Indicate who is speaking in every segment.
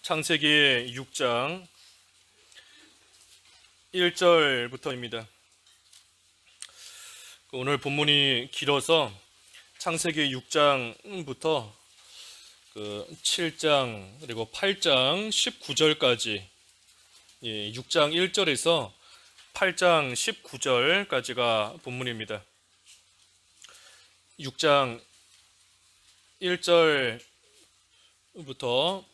Speaker 1: 창세기 6장 1절부터입니다. 오늘 본문이 길어서 창세기 6장부터 7장 그리고 8장 19절까지 6장 1절에서 8장 19절까지가 본문입니다. 6장 1절부터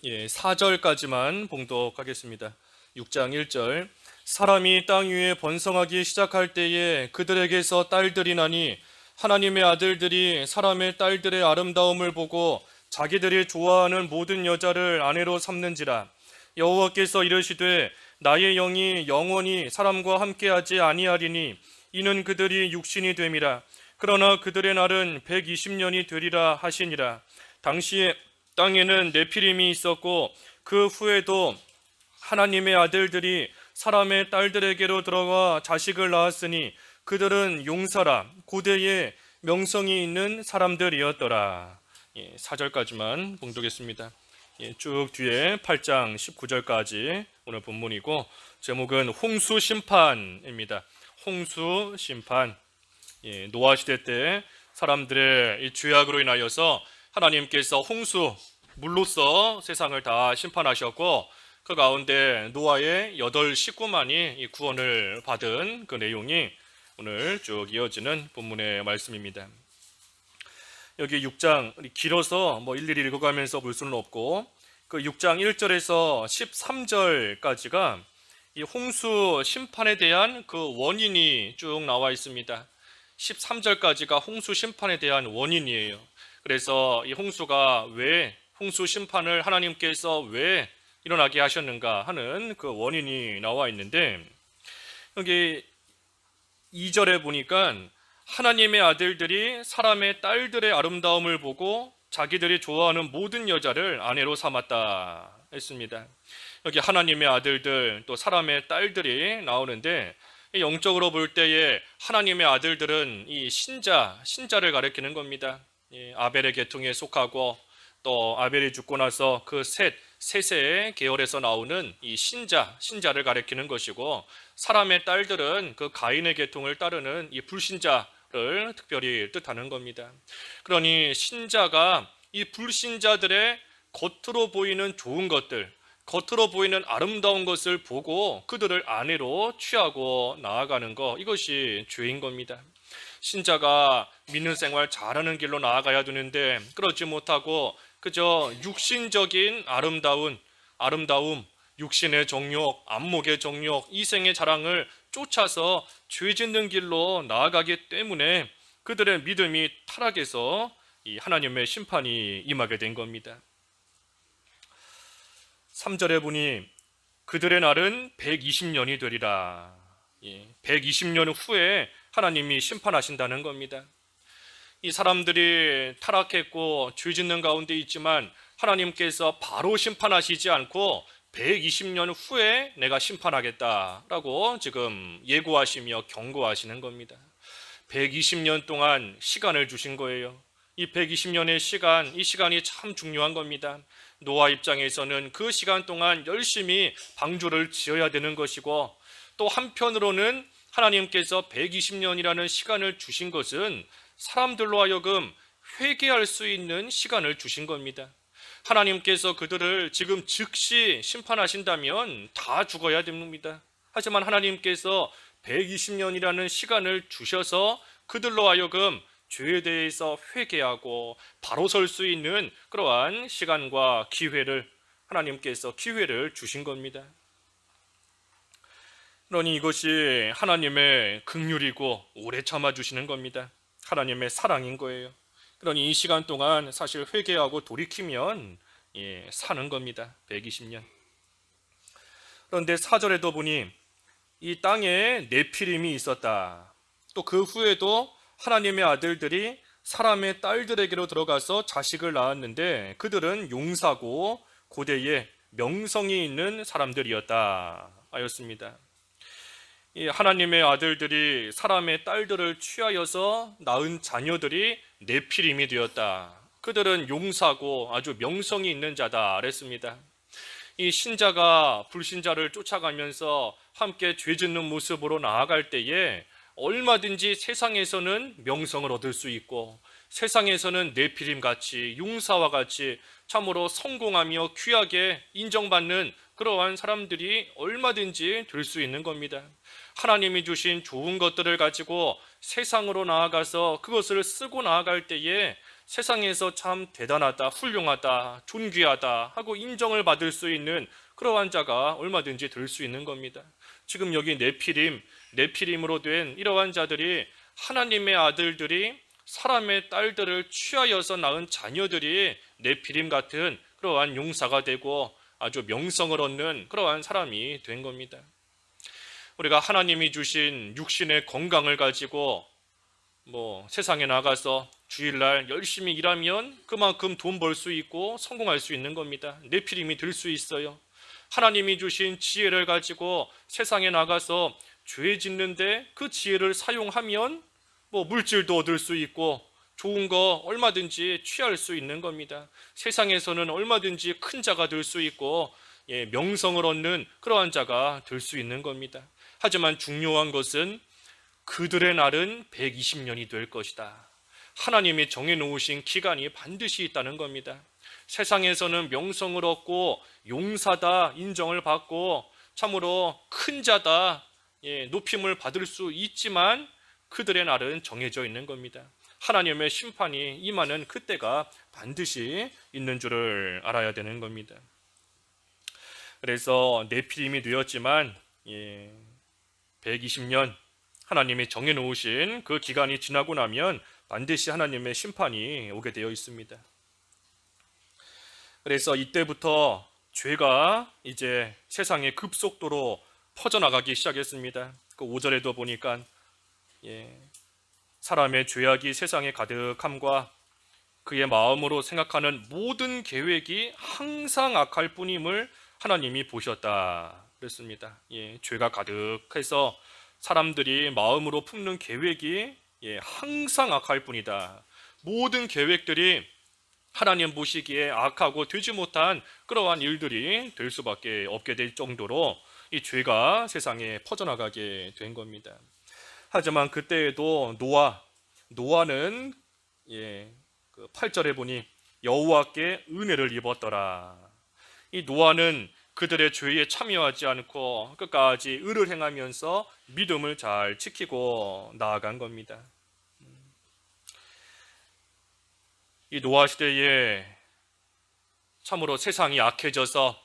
Speaker 1: 4절까지만 봉독하겠습니다. 6장 1절. 사람이 땅 위에 번성하기 시작할 때에 그들에게서 딸들이 나니 하나님의 아들들이 사람의 딸들의 아름다움을 보고 자기들이 좋아하는 모든 여자를 아내로 삼는지라. 여호와께서 이르시되 나의 영이 영원히 사람과 함께하지 아니하리니 이는 그들이 육신이 됨이라. 그러나 그들의 날은 120년이 되리라 하시니라. 당시에 땅에는 네피림이 있었고 그 후에도 하나님의 아들들이 사람의 딸들에게로 들어가 자식을 낳았으니 그들은 용사라 고대에 명성이 있는 사람들이었더라. 4절까지만 봉독했습니다. 쭉 뒤에 8장 19절까지 오늘 본문이고 제목은 홍수 심판입니다. 홍수 심판. 노아 시대 때 사람들의 이 죄악으로 인하여서 하나님께서 홍수, 물로써 세상을 다 심판하셨고 그 가운데 노아의 8 식구만이 구원을 받은 그 내용이 오늘 쭉 이어지는 본문의 말씀입니다. 여기 6장 길어서 일일이 읽어가면서 볼 수는 없고 그 6장 1절에서 13절까지가 이 홍수 심판에 대한 그 원인이 쭉 나와 있습니다. 13절까지가 홍수 심판에 대한 원인이에요. 그래서 이 홍수가 왜 홍수 심판을 하나님께서 왜 일어나게 하셨는가 하는 그 원인이 나와 있는데 여기 2절에 보니까 하나님의 아들들이 사람의 딸들의 아름다움을 보고 자기들이 좋아하는 모든 여자를 아내로 삼았다 했습니다. 여기 하나님의 아들들 또 사람의 딸들이 나오는데 영적으로 볼 때에 하나님의 아들들은 이 신자를 가리키는 겁니다. 아벨의 계통에 속하고 또 아벨이 죽고 나서 그 셋의 계열에서 나오는 이 신자를 가리키는 것이고 사람의 딸들은 그 가인의 계통을 따르는 이 불신자를 특별히 뜻하는 겁니다. 그러니 신자가 이 불신자들의 겉으로 보이는 좋은 것들, 겉으로 보이는 아름다운 것을 보고 그들을 아내로 취하고 나아가는 것, 이것이 죄인 겁니다. 신자가 믿는 생활 잘하는 길로 나아가야 되는데 그러지 못하고 그저 육신적인 아름다움, 육신의 정욕, 안목의 정욕, 이생의 자랑을 쫓아서 죄 짓는 길로 나아가기 때문에 그들의 믿음이 타락해서 이 하나님의 심판이 임하게 된 겁니다. 3절에 보니 그들의 날은 120년이 되리라. 120년 후에 하나님이 심판하신다는 겁니다. 이 사람들이 타락했고 죄 짓는 가운데 있지만 하나님께서 바로 심판하시지 않고 120년 후에 내가 심판하겠다라고 지금 예고하시며 경고하시는 겁니다. 120년 동안 시간을 주신 거예요. 이 120년의 시간, 이 시간이 참 중요한 겁니다. 노아 입장에서는 그 시간 동안 열심히 방주를 지어야 되는 것이고 또 한편으로는 하나님께서 120년이라는 시간을 주신 것은 사람들로 하여금 회개할 수 있는 시간을 주신 겁니다. 하나님께서 그들을 지금 즉시 심판하신다면 다 죽어야 됩니다. 하지만 하나님께서 120년이라는 시간을 주셔서 그들로 하여금 죄에 대해서 회개하고 바로 설 수 있는 그러한 시간과 기회를 하나님께서 기회를 주신 겁니다. 그러니 이것이 하나님의 긍휼이고 오래 참아주시는 겁니다. 하나님의 사랑인 거예요. 그러니 이 시간 동안 사실 회개하고 돌이키면 사는 겁니다. 120년. 그런데 4절에도 보니 이 땅에 네피림이 있었다. 또 그 후에도 하나님의 아들들이 사람의 딸들에게로 들어가서 자식을 낳았는데 그들은 용사고 고대에 명성이 있는 사람들이었다 하였습니다. 이 하나님의 아들들이 사람의 딸들을 취하여서 낳은 자녀들이 네피림이 되었다. 그들은 용사고 아주 명성이 있는 자다 그랬습니다. 이 신자가 불신자를 쫓아가면서 함께 죄 짓는 모습으로 나아갈 때에 얼마든지 세상에서는 명성을 얻을 수 있고 세상에서는 네피림 같이 용사와 같이 참으로 성공하며 귀하게 인정받는 그러한 사람들이 얼마든지 될 수 있는 겁니다. 하나님이 주신 좋은 것들을 가지고 세상으로 나아가서 그것을 쓰고 나아갈 때에 세상에서 참 대단하다, 훌륭하다, 존귀하다 하고 인정을 받을 수 있는 그러한 자가 얼마든지 될 수 있는 겁니다. 지금 여기 네피림으로 된 이러한 자들이 하나님의 아들들이 사람의 딸들을 취하여서 낳은 자녀들이 네피림 같은 그러한 용사가 되고 아주 명성을 얻는 그러한 사람이 된 겁니다. 우리가 하나님이 주신 육신의 건강을 가지고 세상에 나가서 주일날 열심히 일하면 그만큼 돈 벌 수 있고 성공할 수 있는 겁니다. 네피림이 될 수 있어요. 하나님이 주신 지혜를 가지고 세상에 나가서 죄 짓는데 그 지혜를 사용하면 물질도 얻을 수 있고 좋은 거 얼마든지 취할 수 있는 겁니다. 세상에서는 얼마든지 큰 자가 될 수 있고 명성을 얻는 그러한 자가 될 수 있는 겁니다. 하지만 중요한 것은 그들의 날은 120년이 될 것이다. 하나님이 정해놓으신 기간이 반드시 있다는 겁니다. 세상에서는 명성을 얻고 용사다 인정을 받고 참으로 큰 자다 높임을 받을 수 있지만 그들의 날은 정해져 있는 겁니다. 하나님의 심판이 임하는 그때가 반드시 있는 줄을 알아야 되는 겁니다. 그래서 네피림이 되었지만 120년 하나님이 정해놓으신 그 기간이 지나고 나면 반드시 하나님의 심판이 오게 되어 있습니다. 그래서 이때부터 죄가 이제 세상에 급속도로 퍼져나가기 시작했습니다. 그 5절에도 보니까 사람의 죄악이 세상에 가득함과 그의 마음으로 생각하는 모든 계획이 항상 악할 뿐임을 하나님이 보셨다 그랬습니다. 죄가 가득해서 사람들이 마음으로 품는 계획이 항상 악할 뿐이다. 모든 계획들이 하나님 보시기에 악하고 되지 못한 그러한 일들이 될 수밖에 없게 될 정도로 이 죄가 세상에 퍼져나가게 된 겁니다. 하지만 그때에도 노아는 그 8절에 보니 여호와께 은혜를 입었더라. 이 노아는 그들의 죄에 참여하지 않고 끝까지 의를 행하면서 믿음을 잘 지키고 나아간 겁니다. 이 노아 시대에 참으로 세상이 악해져서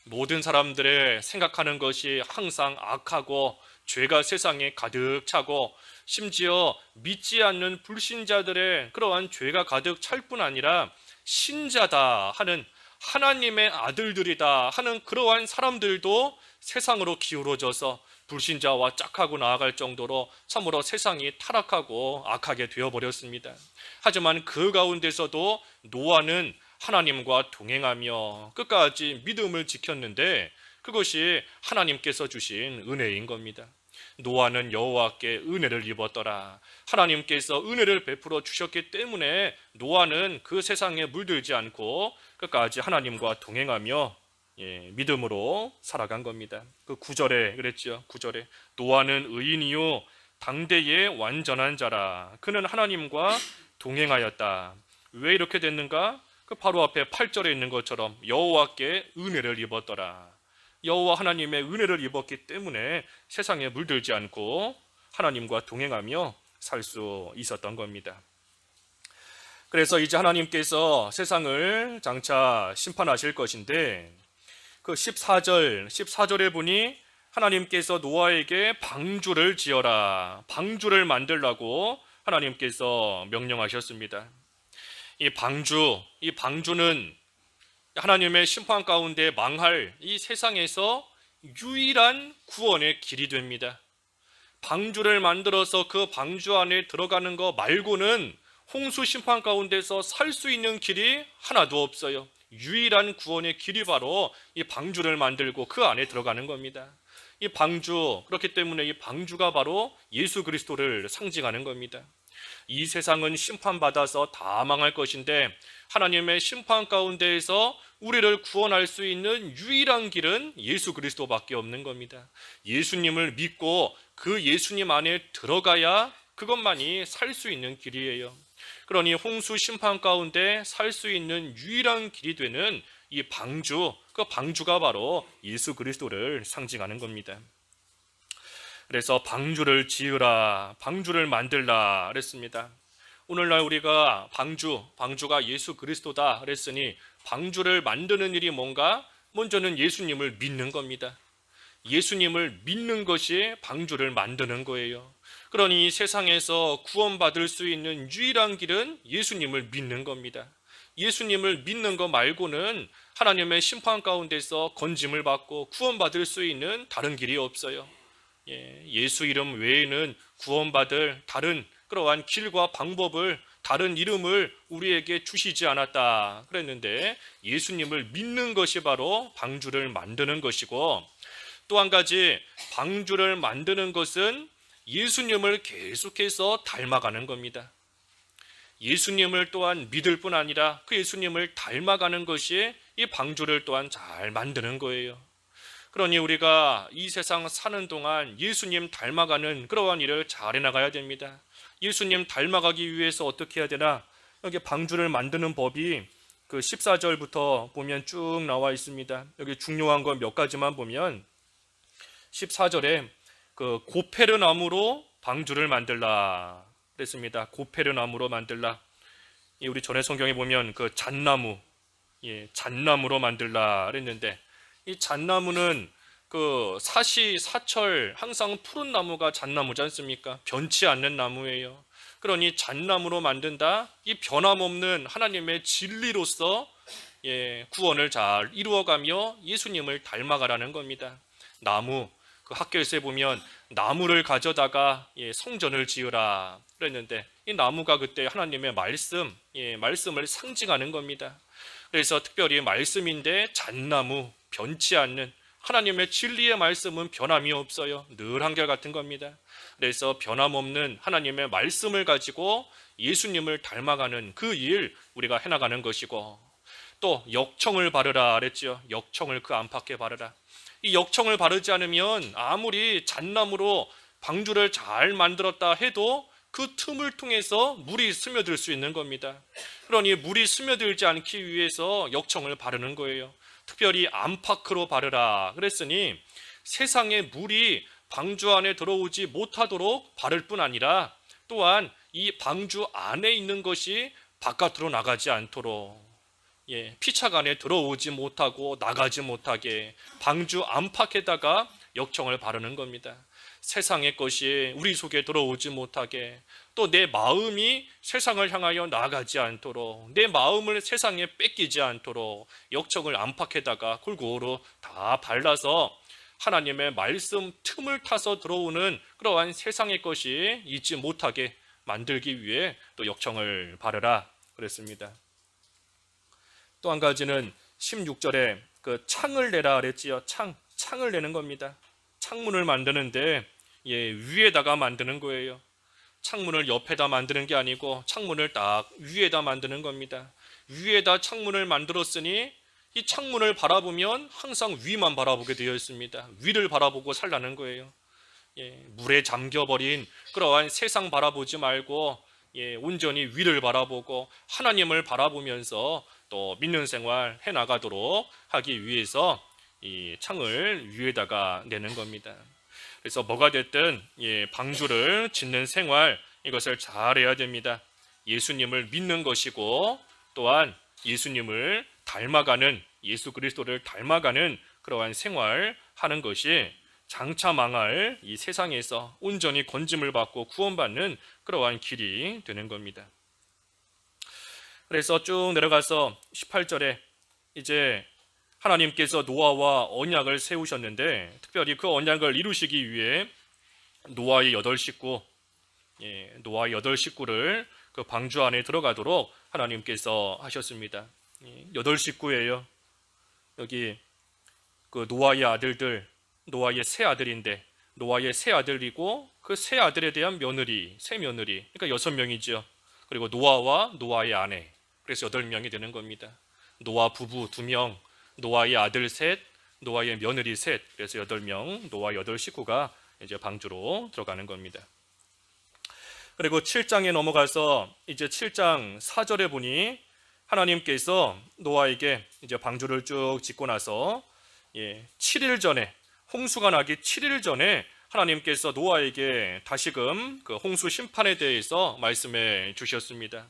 Speaker 1: 모든 사람들의 생각하는 것이 항상 악하고 죄가 세상에 가득 차고 심지어 믿지 않는 불신자들의 그러한 죄가 가득 찰 뿐 아니라 신자다 하는 하나님의 아들들이다 하는 그러한 사람들도 세상으로 기울어져서 불신자와 짝하고 나아갈 정도로 참으로 세상이 타락하고 악하게 되어버렸습니다. 하지만 그 가운데서도 노아는 하나님과 동행하며 끝까지 믿음을 지켰는데 그것이 하나님께서 주신 은혜인 겁니다. 노아는 여호와께 은혜를 입었더라. 하나님께서 은혜를 베풀어 주셨기 때문에 노아는 그 세상에 물들지 않고 끝까지 하나님과 동행하며 믿음으로 살아간 겁니다. 그 9절에 그랬죠. 9절에 노아는 의인이요 당대의 완전한 자라. 그는 하나님과 동행하였다. 왜 이렇게 됐는가? 그 바로 앞에 8절에 있는 것처럼 여호와께 은혜를 입었더라. 여호와 하나님의 은혜를 입었기 때문에 세상에 물들지 않고 하나님과 동행하며 살 수 있었던 겁니다. 그래서 이제 하나님께서 세상을 장차 심판하실 것인데 그 14절에 보니 하나님께서 노아에게 방주를 지어라. 방주를 만들라고 하나님께서 명령하셨습니다. 이 방주는 하나님의 심판 가운데 망할 이 세상에서 유일한 구원의 길이 됩니다. 방주를 만들어서 그 방주 안에 들어가는 거 말고는 홍수 심판 가운데서 살 수 있는 길이 하나도 없어요. 유일한 구원의 길이 바로 이 방주를 만들고 그 안에 들어가는 겁니다. 이 방주, 그렇기 때문에 이 방주가 바로 예수 그리스도를 상징하는 겁니다. 이 세상은 심판받아서 다 망할 것인데 하나님의 심판 가운데에서 우리를 구원할 수 있는 유일한 길은 예수 그리스도밖에 없는 겁니다. 예수님을 믿고 그 예수님 안에 들어가야 그것만이 살 수 있는 길이에요. 그러니 홍수 심판 가운데 살 수 있는 유일한 길이 되는 이 방주, 그 방주가 바로 예수 그리스도를 상징하는 겁니다. 그래서 방주를 지으라, 방주를 만들라 그랬습니다. 오늘날 우리가 방주가 예수 그리스도다 그랬으니 방주를 만드는 일이 뭔가? 먼저는 예수님을 믿는 겁니다. 예수님을 믿는 것이 방주를 만드는 거예요. 그러니 이 세상에서 구원받을 수 있는 유일한 길은 예수님을 믿는 겁니다. 예수님을 믿는 것 말고는 하나님의 심판 가운데서 건짐을 받고 구원받을 수 있는 다른 길이 없어요. 예수 이름 외에는 구원받을 다른 그러한 길과 방법을, 다른 이름을 우리에게 주시지 않았다 그랬는데, 예수님을 믿는 것이 바로 방주를 만드는 것이고, 또 한 가지 방주를 만드는 것은 예수님을 계속해서 닮아가는 겁니다. 예수님을 또한 믿을 뿐 아니라 그 예수님을 닮아가는 것이 이 방주를 또한 잘 만드는 거예요. 그러니 우리가 이 세상 사는 동안 예수님 닮아가는 그러한 일을 잘 해나가야 됩니다. 예수님 닮아가기 위해서 어떻게 해야 되나? 여기 방주를 만드는 법이 그 14절부터 보면 쭉 나와 있습니다. 여기 중요한 건 몇 가지만 보면 14절에 그 고페르 나무로 방주를 만들라 그랬습니다. 고페르 나무로 만들라. 우리 전에 성경에 보면 그 잣나무, 잣나무로 만들라 그랬는데, 이 잣나무는 그 사시사철 항상 푸른 나무가 잣나무지 않습니까? 변치 않는 나무예요. 그러니 잣나무로 만든다. 이 변함없는 하나님의 진리로서 구원을 잘 이루어가며 예수님을 닮아가라는 겁니다. 나무, 그 학교에서 보면 나무를 가져다가 성전을 지으라 그랬는데, 이 나무가 그때 하나님의 말씀을 상징하는 겁니다. 그래서 특별히 말씀인데 잣나무, 변치 않는 하나님의 진리의 말씀은 변함이 없어요. 늘 한결같은 겁니다. 그래서 변함없는 하나님의 말씀을 가지고 예수님을 닮아가는 그 일 우리가 해나가는 것이고, 또 역청을 바르라 그랬죠. 역청을 그 안팎에 바르라. 이 역청을 바르지 않으면 아무리 잣나무로 방주를 잘 만들었다 해도 그 틈을 통해서 물이 스며들 수 있는 겁니다. 그러니 물이 스며들지 않기 위해서 역청을 바르는 거예요. 특별히 안팎으로 바르라 그랬으니 세상에 물이 방주 안에 들어오지 못하도록 바를 뿐 아니라, 또한 이 방주 안에 있는 것이 바깥으로 나가지 않도록, 피차가 안에 들어오지 못하고 나가지 못하게 방주 안팎에다가 역청을 바르는 겁니다. 세상의 것이 우리 속에 들어오지 못하게, 또 내 마음이 세상을 향하여 나가지 않도록, 내 마음을 세상에 뺏기지 않도록 역청을 안팎에다가 골고루 다 발라서 하나님의 말씀 틈을 타서 들어오는 그러한 세상의 것이 있지 못하게 만들기 위해 또 역청을 바르라 그랬습니다. 또 한 가지는 16절에 그 창을 내라 그랬지요. 창을 내는 겁니다. 창문을 만드는데 위에다가 만드는 거예요. 창문을 옆에다 만드는 게 아니고 창문을 딱 위에다 만드는 겁니다. 위에다 창문을 만들었으니 이 창문을 바라보면 항상 위만 바라보게 되어 있습니다. 위를 바라보고 살라는 거예요. 물에 잠겨버린 그러한 세상 바라보지 말고 온전히 위를 바라보고 하나님을 바라보면서 또 믿는 생활 해나가도록 하기 위해서 이 창을 위에다가 내는 겁니다. 그래서 뭐가 됐든 방주를 짓는 생활, 이것을 잘해야 됩니다. 예수님을 믿는 것이고, 또한 예수님을 닮아가는, 예수 그리스도를 닮아가는 그러한 생활 하는 것이 장차 망할 이 세상에서 온전히 건짐을 받고 구원받는 그러한 길이 되는 겁니다. 그래서 쭉 내려가서 18절에 이제 하나님께서 노아와 언약을 세우셨는데, 특별히 그 언약을 이루시기 위해 노아의 8식구를 그 방주 안에 들어가도록 하나님께서 하셨습니다. 8식구예요. 여기 그 노아의 아들들, 노아의 세 아들인데, 노아의 세 아들이고 그 세 아들에 대한 며느리, 세 며느리, 그러니까 6명이죠. 그리고 노아와 노아의 아내, 그래서 8명이 되는 겁니다. 노아 부부 2명, 노아의 아들 셋, 노아의 며느리 셋, 그래서 8명, 노아 8 식구가 이제 방주로 들어가는 겁니다. 그리고 7장에 넘어가서 이제 7장 4절에 보니 하나님께서 노아에게 이제 방주를 쭉 짓고 나서 7일 전에, 홍수가 나기 7일 전에 하나님께서 노아에게 다시금 그 홍수 심판에 대해서 말씀해 주셨습니다.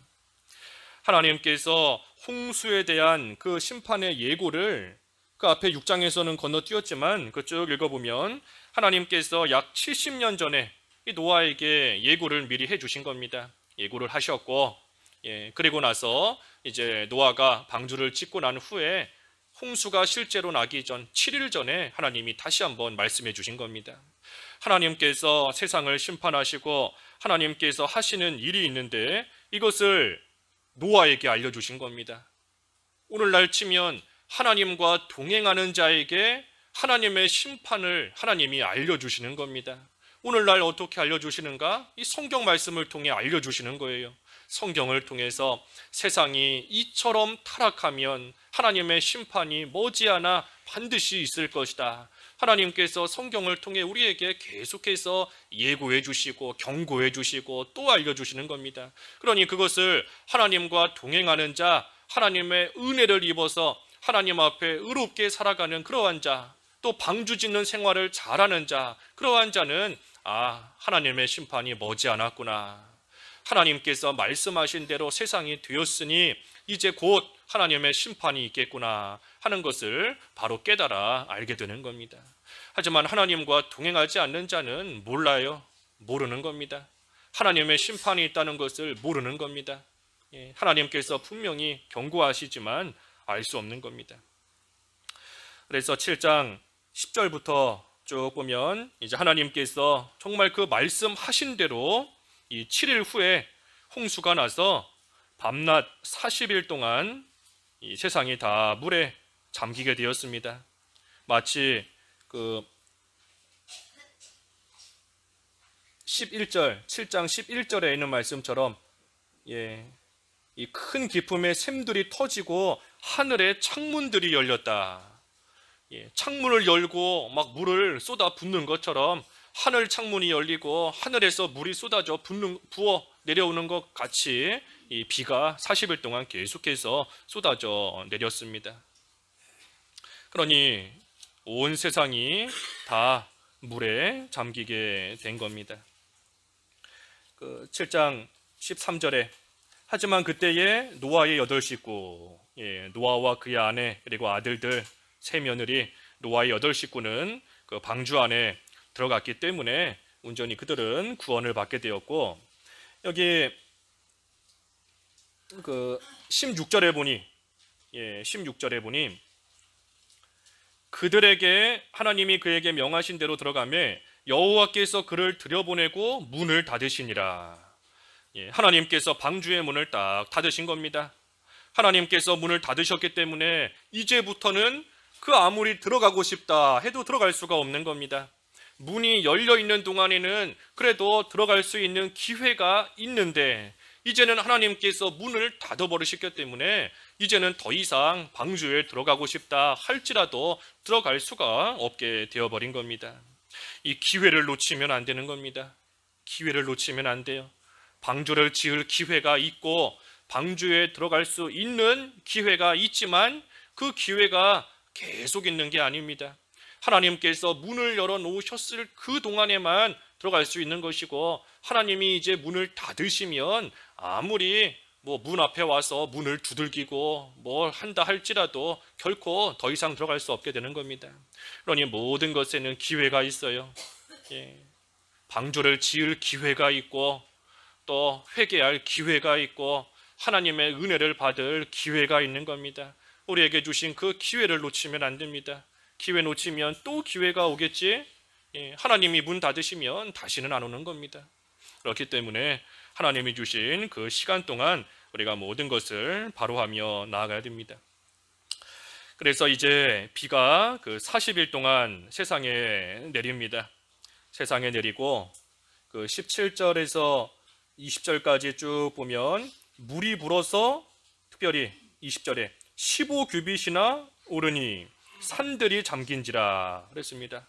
Speaker 1: 하나님께서 홍수에 대한 그 심판의 예고를 그 앞에 6장에서는 건너뛰었지만 쭉 읽어보면 하나님께서 약 70년 전에 이 노아에게 예고를 미리 해주신 겁니다. 예고를 하셨고, 그리고 나서 이제 노아가 방주를 짓고 난 후에 홍수가 실제로 나기 전 7일 전에 하나님이 다시 한번 말씀해 주신 겁니다. 하나님께서 세상을 심판하시고 하나님께서 하시는 일이 있는데 이것을 노아에게 알려주신 겁니다. 오늘날 치면 하나님과 동행하는 자에게 하나님의 심판을 하나님이 알려주시는 겁니다. 오늘날 어떻게 알려주시는가? 이 성경 말씀을 통해 알려주시는 거예요. 성경을 통해서 세상이 이처럼 타락하면 하나님의 심판이 머지않아 반드시 있을 것이다. 하나님께서 성경을 통해 우리에게 계속해서 예고해 주시고 경고해 주시고 또 알려주시는 겁니다. 그러니 그것을 하나님과 동행하는 자, 하나님의 은혜를 입어서 하나님 앞에 의롭게 살아가는 그러한 자, 또 방주 짓는 생활을 잘하는 자, 그러한 자는 하나님의 심판이 머지않았구나. 하나님께서 말씀하신 대로 세상이 되었으니 이제 곧 하나님의 심판이 있겠구나 하는 것을 바로 깨달아 알게 되는 겁니다. 하지만 하나님과 동행하지 않는 자는 몰라요. 모르는 겁니다. 하나님의 심판이 있다는 것을 모르는 겁니다. 하나님께서 분명히 경고하시지만 알 수 없는 겁니다. 그래서 7장 10절부터 쭉 보면 이제 하나님께서 정말 그 말씀하신 대로 이 7일 후에 홍수가 나서 밤낮 40일 동안 이 세상이 다 물에 잠기게 되었습니다. 마치 그 11절, 7장 11절에 있는 말씀처럼 이 큰 기품의 샘들이 터지고 하늘에 창문들이 열렸다. 창문을 열고 막 물을 쏟아 붓는 것처럼 하늘 창문이 열리고 하늘에서 물이 쏟아져 부어 내려오는 것 같이 이 비가 40일 동안 계속해서 쏟아져 내렸습니다. 그러니 온 세상이 다 물에 잠기게 된 겁니다. 7장 13절에 하지만 그때에 노아의 8 식구, 노아와 그의 아내 그리고 아들들 세 며느리 노아의 8 식구는 그 방주 안에 들어갔기 때문에 온전히 그들은 구원을 받게 되었고, 여기 그 16절에 보니 16절에 보니 그들에게 하나님이 그에게 명하신 대로 들어가매 여호와께서 그를 들여보내고 문을 닫으시니라. 하나님께서 방주의 문을 딱 닫으신 겁니다. 하나님께서 문을 닫으셨기 때문에 이제부터는 그 아무리 들어가고 싶다 해도 들어갈 수가 없는 겁니다. 문이 열려 있는 동안에는 그래도 들어갈 수 있는 기회가 있는데 이제는 하나님께서 문을 닫아버리셨기 때문에 이제는 더 이상 방주에 들어가고 싶다 할지라도 들어갈 수가 없게 되어버린 겁니다. 이 기회를 놓치면 안 되는 겁니다. 기회를 놓치면 안 돼요. 방주를 지을 기회가 있고 방주에 들어갈 수 있는 기회가 있지만 그 기회가 계속 있는 게 아닙니다. 하나님께서 문을 열어 놓으셨을 그 동안에만 들어갈 수 있는 것이고 하나님이 이제 문을 닫으시면 아무리 문 앞에 와서 문을 두들기고 뭘 한다 할지라도 결코 더 이상 들어갈 수 없게 되는 겁니다. 그러니 모든 것에는 기회가 있어요. 방주를 지을 기회가 있고 또 회개할 기회가 있고 하나님의 은혜를 받을 기회가 있는 겁니다. 우리에게 주신 그 기회를 놓치면 안 됩니다. 기회 놓치면 또 기회가 오겠지. 하나님이 문 닫으시면 다시는 안 오는 겁니다. 그렇기 때문에 하나님이 주신 그 시간 동안 우리가 모든 것을 바로하며 나아가야 됩니다. 그래서 이제 비가 그 40일 동안 세상에 내립니다. 세상에 내리고 그 17절에서 20절까지 쭉 보면 물이 불어서 특별히 20절에 15규빗이나 오르니 산들이 잠긴지라 그랬습니다.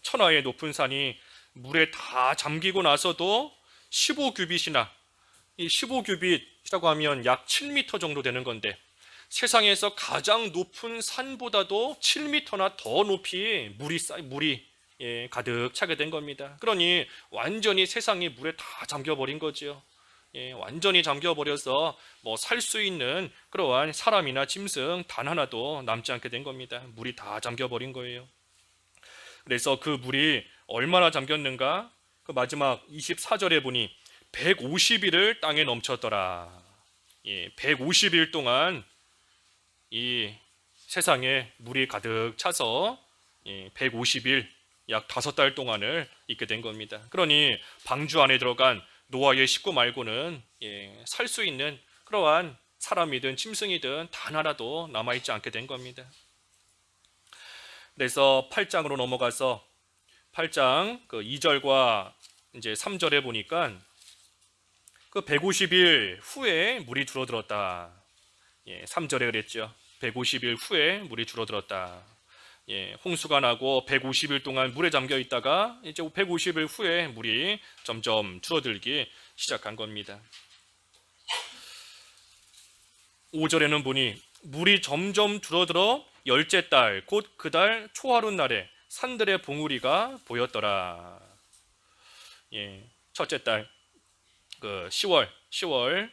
Speaker 1: 천하의 높은 산이 물에 다 잠기고 나서도 15규빗이나, 이 15규빗이라고 하면 약 7m 정도 되는 건데, 세상에서 가장 높은 산보다도 7m나 더 높이 물이 가득 차게 된 겁니다. 그러니 완전히 세상이 물에 다 잠겨버린 거지요. 완전히 잠겨버려서 뭐 살 수 있는 그러한 사람이나 짐승 단 하나도 남지 않게 된 겁니다. 물이 다 잠겨버린 거예요. 그래서 그 물이 얼마나 잠겼는가? 그 마지막 24절에 보니 150일을 땅에 넘쳤더라. 150일 동안 이 세상에 물이 가득 차서 150일, 약 5달 동안을 있게 된 겁니다. 그러니 방주 안에 들어간 노아의 식구 말고는 살 수 있는 그러한 사람이든 짐승이든 단 하나도 남아있지 않게 된 겁니다. 그래서 8장으로 넘어가서 8장 그 2절과 이제 3절에 보니까 그 150일 후에 물이 줄어들었다. 3절에 그랬죠. 150일 후에 물이 줄어들었다. 홍수가 나고 150일 동안 물에 잠겨 있다가 이제 150일 후에 물이 점점 줄어들기 시작한 겁니다. 5절에는 보니 물이 점점 줄어들어 열째 달, 곧 그 달 초하룻 날에 산들의 봉우리가 보였더라. 첫째 달, 그 10월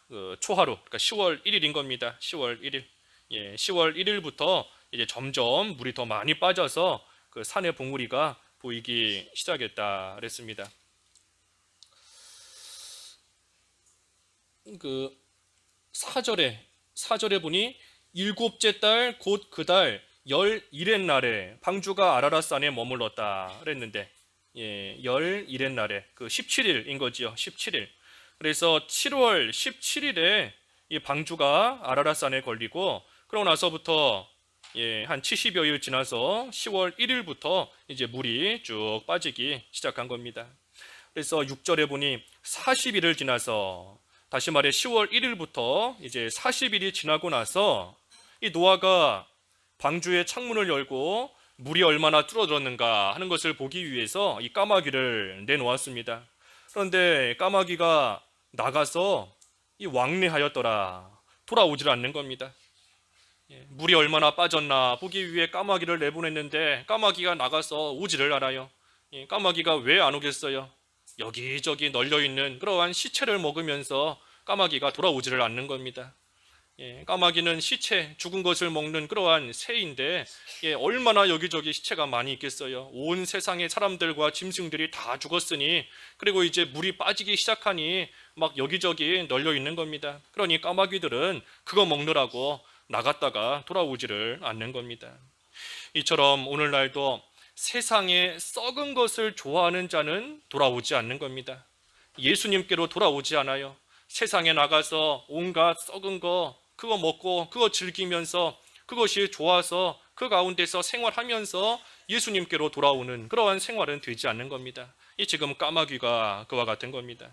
Speaker 1: 그 초하루, 그러니까 10월 1일인 겁니다. 10월 1일. 10월 1일부터 이제 점점 물이 더 많이 빠져서 그 산의 봉우리가 보이기 시작했다 그랬습니다. 그 4절에 보니 일곱째 달 곧 그 달 11의 날에 방주가 아라랏산에 머물렀다 그랬는데 11의 날에 그 17일인 거지요. 17일. 그래서 7월 17일에 이 방주가 아라랏산에 걸리고, 그러고 나서부터 한 70여일 지나서 10월 1일부터 이제 물이 쭉 빠지기 시작한 겁니다. 그래서 6절에 보니 40일을 지나서, 다시 말해 10월 1일부터 이제 40일이 지나고 나서 이 노아가 방주의 창문을 열고 물이 얼마나 줄어들었는가 하는 것을 보기 위해서 이 까마귀를 내놓았습니다. 그런데 까마귀가 나가서 이 왕래하였더라. 돌아오질 않는 겁니다. 물이 얼마나 빠졌나 보기 위해 까마귀를 내보냈는데 까마귀가 나가서 오지를 않아요. 까마귀가 왜 안 오겠어요? 여기저기 널려있는 그러한 시체를 먹으면서 까마귀가 돌아오지를 않는 겁니다. 까마귀는 시체, 죽은 것을 먹는 그러한 새인데 얼마나 여기저기 시체가 많이 있겠어요. 온 세상의 사람들과 짐승들이 다 죽었으니, 그리고 이제 물이 빠지기 시작하니 막 여기저기 널려 있는 겁니다. 그러니 까마귀들은 그거 먹느라고 나갔다가 돌아오지를 않는 겁니다. 이처럼 오늘날도 세상에 썩은 것을 좋아하는 자는 돌아오지 않는 겁니다. 예수님께로 돌아오지 않아요. 세상에 나가서 온갖 썩은 거 그거 먹고 그거 즐기면서 그것이 좋아서 그 가운데서 생활하면서 예수님께로 돌아오는 그러한 생활은 되지 않는 겁니다. 이 지금 까마귀가 그와 같은 겁니다.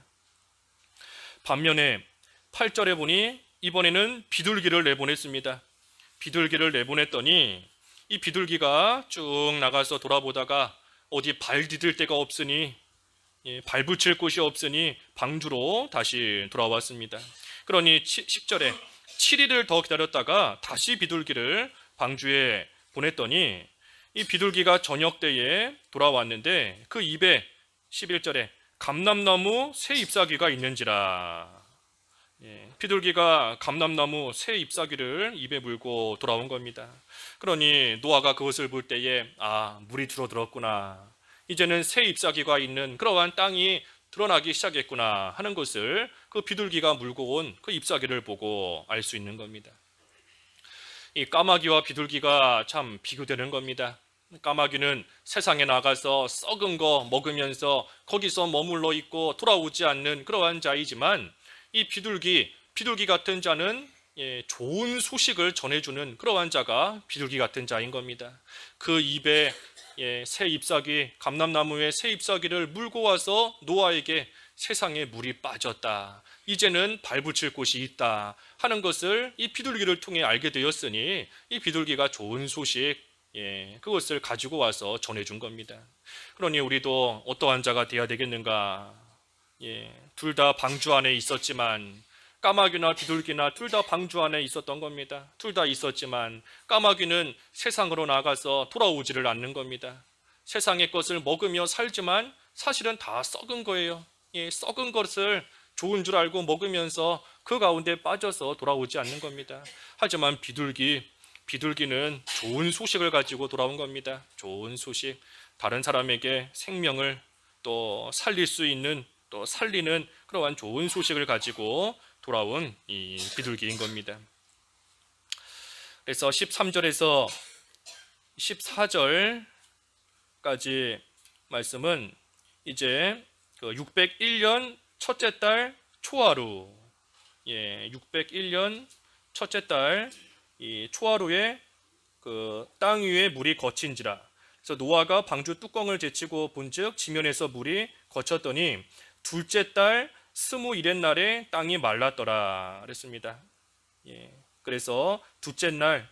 Speaker 1: 반면에 8절에 보니 이번에는 비둘기를 내보냈습니다. 비둘기를 내보냈더니 이 비둘기가 쭉 나가서 돌아보다가 어디 발 디딜 데가 없으니, 발 붙일 곳이 없으니 방주로 다시 돌아왔습니다. 그러니 10절에 7일을 더 기다렸다가 다시 비둘기를 방주에 보냈더니 이 비둘기가 저녁 때에 돌아왔는데 그 입에 11절에 감람나무 새 잎사귀가 있는지라. 비둘기가 감람나무 새 잎사귀를 입에 물고 돌아온 겁니다. 그러니 노아가 그것을 볼 때에 물이 줄어들었구나, 이제는 새 잎사귀가 있는 그러한 땅이 드러나기 시작했구나 하는 것을 그 비둘기가 물고 온 그 잎사귀를 보고 알 수 있는 겁니다. 이 까마귀와 비둘기가 참 비교되는 겁니다. 까마귀는 세상에 나가서 썩은 거 먹으면서 거기서 머물러 있고 돌아오지 않는 그러한 자이지만, 이 비둘기 같은 자는 좋은 소식을 전해주는 그러한 자가 비둘기 같은 자인 겁니다. 그 입에 새 잎사귀, 감람나무의 새 잎사귀를 물고 와서 노아에게 세상에 물이 빠졌다, 이제는 발붙일 곳이 있다 하는 것을 이 비둘기를 통해 알게 되었으니 이 비둘기가 좋은 소식, 그것을 가지고 와서 전해준 겁니다. 그러니 우리도 어떠한 자가 되어야 되겠는가? 둘 다 방주 안에 있었지만, 까마귀나 비둘기나 둘 다 방주 안에 있었던 겁니다. 둘 다 있었지만 까마귀는 세상으로 나가서 돌아오지를 않는 겁니다. 세상의 것을 먹으며 살지만 사실은 다 썩은 거예요. 썩은 것을 좋은 줄 알고 먹으면서 그 가운데 빠져서 돌아오지 않는 겁니다. 하지만 비둘기는 좋은 소식을 가지고 돌아온 겁니다. 좋은 소식, 다른 사람에게 생명을 또 살릴 수 있는, 또 살리는 그러한 좋은 소식을 가지고 돌아온 이 비둘기인 겁니다. 그래서 13절에서 14절까지 말씀은 이제 601년 첫째 달 초하루, 601년 첫째 달 이 초하루에 그 땅 위에 물이 거친지라. 그래서 노아가 방주 뚜껑을 제치고 본즉 지면에서 물이 거쳤더니 둘째 달 21의 날에 땅이 말랐더라 그랬습니다. 그래서 둘째 달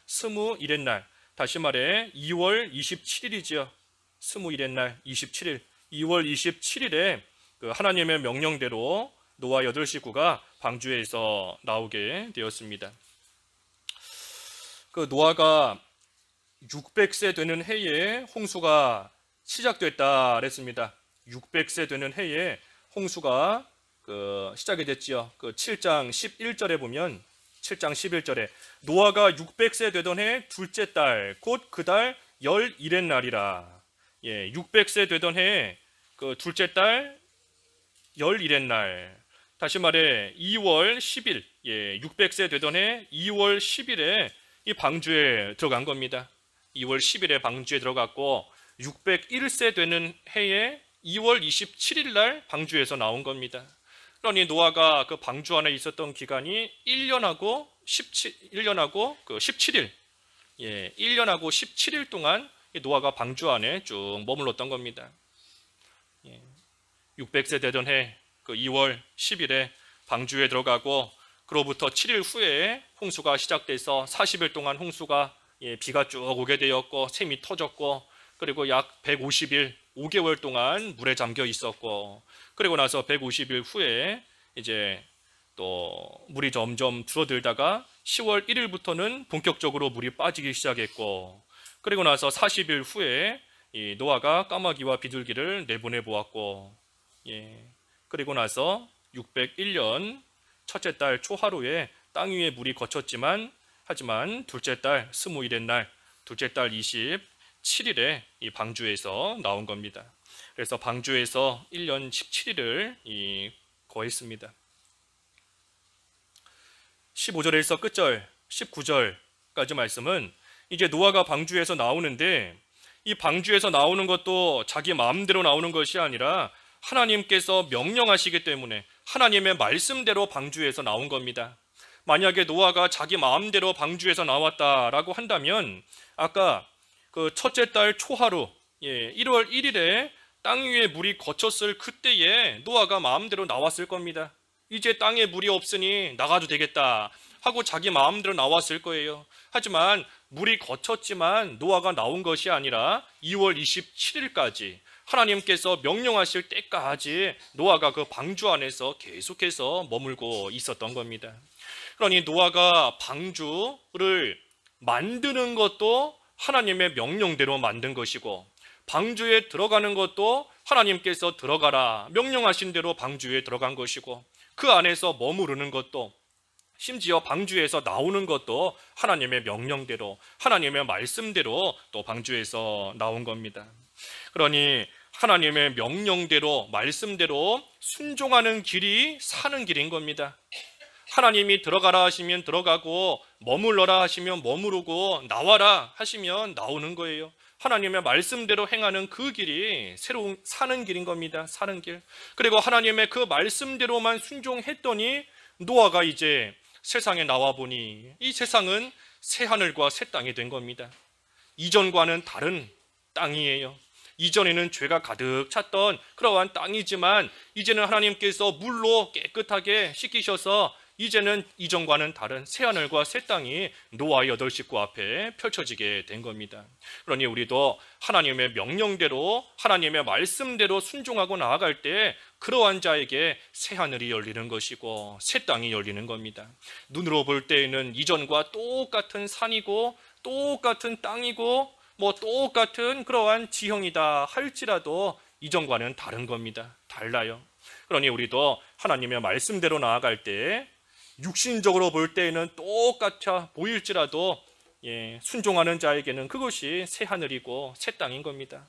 Speaker 1: 21의 날, 다시 말해 2월 27일이지요. 21의 날 27일, 2월 27일에 그 하나님의 명령대로 노아 8 식구가 방주에서 나오게 되었습니다. 그 노아가 600세 되는 해에 홍수가 시작됐다 그랬습니다. 600세 되는 해에 홍수가 시작이 됐지요. 그 7장 11절에 보면 7장 11절에 노아가 600세 되던 해 둘째 달 곧 그 달 11의 날이라. 600세 되던 해 그 둘째 달 11의 날, 다시 말해 2월 10일, 600세 되던 해 2월 10일에 이 방주에 들어간 겁니다. 2월 10일에 방주에 들어갔고 601세 되는 해에 2월 27일 날 방주에서 나온 겁니다. 그러니 노아가 그 방주 안에 있었던 기간이 1년하고 17일, 1년하고 17일 동안 노아가 방주 안에 쭉 머물렀던 겁니다. 600세 되던 해 그 2월 10일에 방주에 들어가고 그로부터 7일 후에 홍수가 시작돼서 40일 동안 홍수가 비가 쭉 오게 되었고 샘이 터졌고, 그리고 약 150일 5개월 동안 물에 잠겨 있었고, 그리고 나서 150일 후에 이제 또 물이 점점 줄어들다가 10월 1일부터는 본격적으로 물이 빠지기 시작했고, 그리고 나서 40일 후에 이 노아가 까마귀와 비둘기를 내보내 보았고, 그리고 나서 601년 첫째 달 초하루에 땅 위에 물이 거쳤지만, 하지만 둘째 달 21의 날, 둘째 달 27일에 이 방주에서 나온 겁니다. 그래서 방주에서 1년 17일을 거했습니다. 15절에서 끝절 19절까지 말씀은 이제 노아가 방주에서 나오는데, 이 방주에서 나오는 것도 자기 마음대로 나오는 것이 아니라 하나님께서 명령하시기 때문에 하나님의 말씀대로 방주에서 나온 겁니다. 만약에 노아가 자기 마음대로 방주에서 나왔다라고 한다면 아까 그 첫째 달 초하루 1월 1일에 땅 위에 물이 거쳤을 그때에 노아가 마음대로 나왔을 겁니다. 이제 땅에 물이 없으니 나가도 되겠다 하고 자기 마음대로 나왔을 거예요. 하지만 물이 거쳤지만 노아가 나온 것이 아니라 2월 27일까지 하나님께서 명령하실 때까지 노아가 그 방주 안에서 계속해서 머물고 있었던 겁니다. 그러니 노아가 방주를 만드는 것도 하나님의 명령대로 만든 것이고, 방주에 들어가는 것도 하나님께서 들어가라 명령하신 대로 방주에 들어간 것이고, 그 안에서 머무르는 것도, 심지어 방주에서 나오는 것도 하나님의 명령대로, 하나님의 말씀대로 또 방주에서 나온 겁니다. 그러니 하나님의 명령대로, 말씀대로 순종하는 길이 사는 길인 겁니다. 하나님이 들어가라 하시면 들어가고, 머물러라 하시면 머무르고, 나와라 하시면 나오는 거예요. 하나님의 말씀대로 행하는 그 길이 새로운 사는 길인 겁니다. 사는 길. 그리고 하나님의 그 말씀대로만 순종했더니 노아가 이제 세상에 나와 보니 이 세상은 새 하늘과 새 땅이 된 겁니다. 이전과는 다른 땅이에요. 이전에는 죄가 가득 찼던 그러한 땅이지만 이제는 하나님께서 물로 깨끗하게 씻기셔서 이제는 이전과는 다른 새하늘과 새 땅이 노아의 8식구 앞에 펼쳐지게 된 겁니다. 그러니 우리도 하나님의 명령대로 하나님의 말씀대로 순종하고 나아갈 때 그러한 자에게 새하늘이 열리는 것이고 새 땅이 열리는 겁니다. 눈으로 볼 때에는 이전과 똑같은 산이고 똑같은 땅이고 똑같은 그러한 지형이다 할지라도 이전과는 다른 겁니다. 달라요. 그러니 우리도 하나님의 말씀대로 나아갈 때 육신적으로 볼 때에는 똑같아 보일지라도 순종하는 자에게는 그것이 새 하늘이고 새 땅인 겁니다.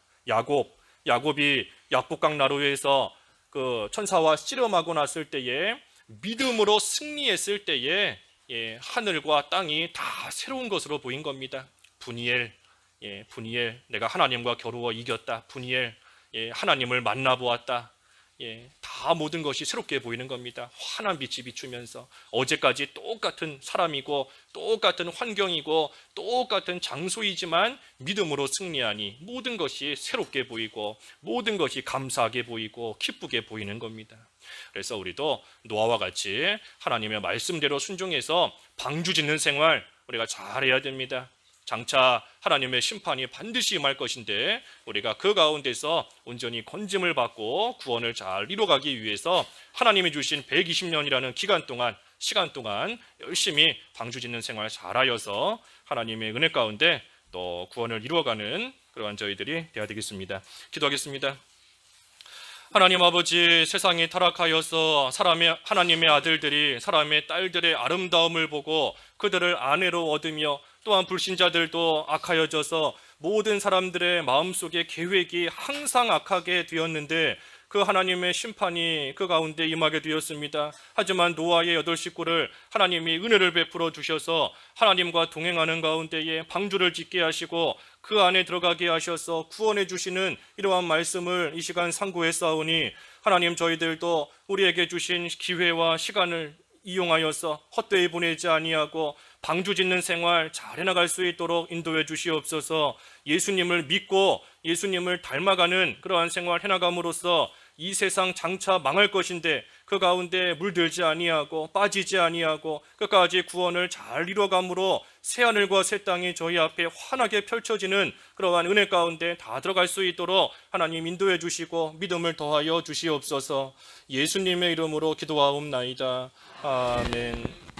Speaker 1: 야곱이 약복강 나루에서 그 천사와 씨름하고 났을 때에 믿음으로 승리했을 때에 하늘과 땅이 다 새로운 것으로 보인 겁니다. 분이엘, 내가 하나님과 겨루어 이겼다. 분이엘, 하나님을 만나보았다. 다 모든 것이 새롭게 보이는 겁니다. 환한 빛이 비추면서 어제까지 똑같은 사람이고 똑같은 환경이고 똑같은 장소이지만 믿음으로 승리하니 모든 것이 새롭게 보이고 모든 것이 감사하게 보이고 기쁘게 보이는 겁니다. 그래서 우리도 노아와 같이 하나님의 말씀대로 순종해서 방주 짓는 생활 우리가 잘해야 됩니다. 장차 하나님의 심판이 반드시 임할 것인데 우리가 그 가운데서 온전히 건짐을 받고 구원을 잘 이뤄가기 위해서 하나님이 주신 120년이라는 시간 동안 열심히 방주 짓는 생활 잘하여서 하나님의 은혜 가운데 또 구원을 이루어가는 그러한 저희들이 되어야 되겠습니다. 기도하겠습니다. 하나님 아버지, 세상이 타락하여서 하나님의 아들들이 사람의 딸들의 아름다움을 보고 그들을 아내로 얻으며 또한 불신자들도 악하여져서 모든 사람들의 마음속에 계획이 항상 악하게 되었는데 그 하나님의 심판이 그 가운데 임하게 되었습니다. 하지만 노아의 8식구를 하나님이 은혜를 베풀어 주셔서 하나님과 동행하는 가운데에 방주를 짓게 하시고 그 안에 들어가게 하셔서 구원해 주시는 이러한 말씀을 이 시간 상고했사오니 하나님, 저희들도 우리에게 주신 기회와 시간을 이용하여서 헛되이 보내지 아니하고 방주 짓는 생활 잘 해나갈 수 있도록 인도해 주시옵소서. 예수님을 믿고 예수님을 닮아가는 그러한 생활 해나감으로써 이 세상 장차 망할 것인데 그 가운데 물들지 아니하고 빠지지 아니하고 끝까지 구원을 잘 이뤄감으로 새하늘과 새 땅이 저희 앞에 환하게 펼쳐지는 그러한 은혜 가운데 다 들어갈 수 있도록 하나님 인도해 주시고 믿음을 더하여 주시옵소서. 예수님의 이름으로 기도하옵나이다. 아멘.